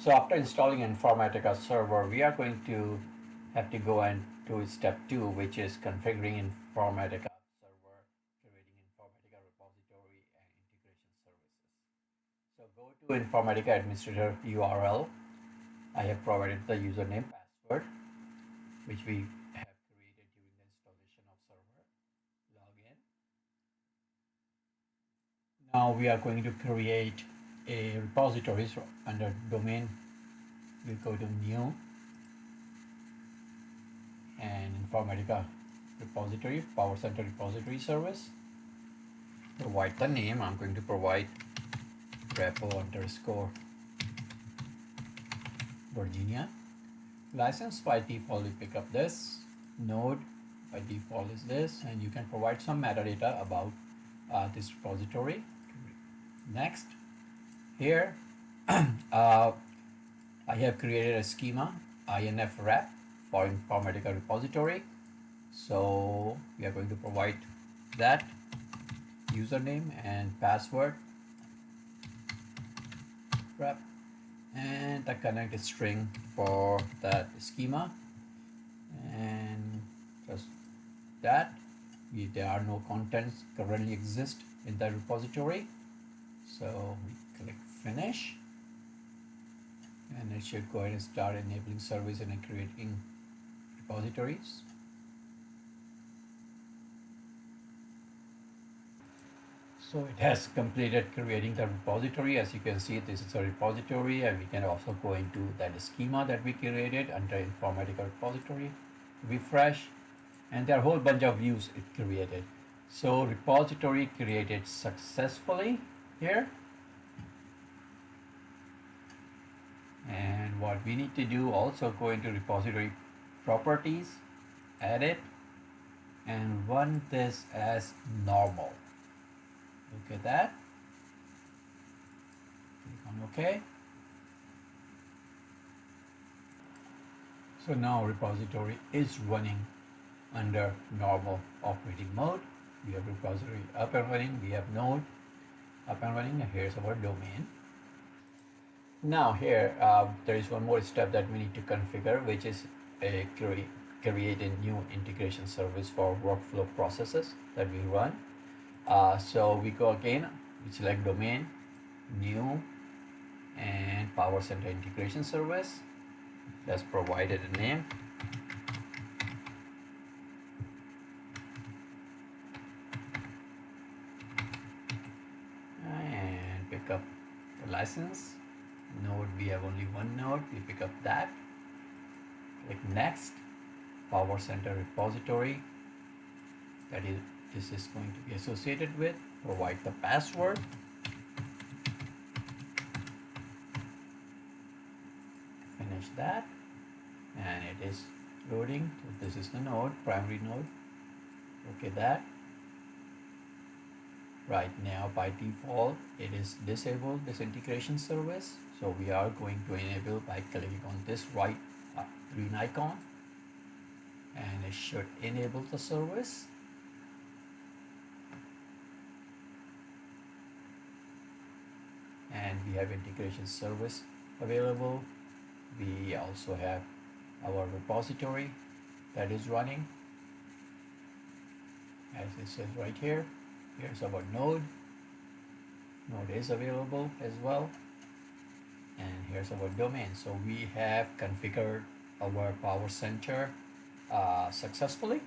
So after installing Informatica server, we are going to have to go and do step 2, which is configuring Informatica server, creating Informatica repository and integration services. So go to Informatica administrator URL. I have provided the username password, which we have created during the installation of server. Log in. Now we are going to create a repository. So under domain, we go to new and Informatica repository, Power Center repository service. Provide the name. I'm going to provide repo underscore Virginia. License by default, we pick up this. Node by default is this, and you can provide some metadata about this repository. Next, here I have created a schema INF wrap for Informatica repository. So we are going to provide that username and password wrap and the connect string for that schema, and just that there are no contents currently exist in the repository. So we click finish, and it should go ahead and start enabling service and creating repositories. So it has completed creating the repository. As you can see, this is a repository, and we can also go into that schema that we created under Informatica repository, refresh, and there are a whole bunch of views it created. So repository created successfully here. And what we need to do, also go into repository properties, edit, and run this as normal. Look at that. Click on OK. So now repository is running under normal operating mode. We have repository up and running. We have node up and running. And here's our domain. Now here there is one more step that we need to configure, which is create a new integration service for workflow processes that we run. So we go again, we select domain, new, and Power Center integration service. Let's provide it a name. And pick up the license. Node, we have only one node, we pick up that. Click next, Power Center repository. That is, this is going to be associated with. Provide the password. Finish that, and it is loading. So this is the node, primary node. Okay, that. Right now, by default, it is disabled, this integration service. So we are going to enable by clicking on this right green icon, and it should enable the service. And we have integration service available. We also have our repository that is running, as it says right here. Here's our node. Node is available as well. And here's our domain. So we have configured our Power Center successfully.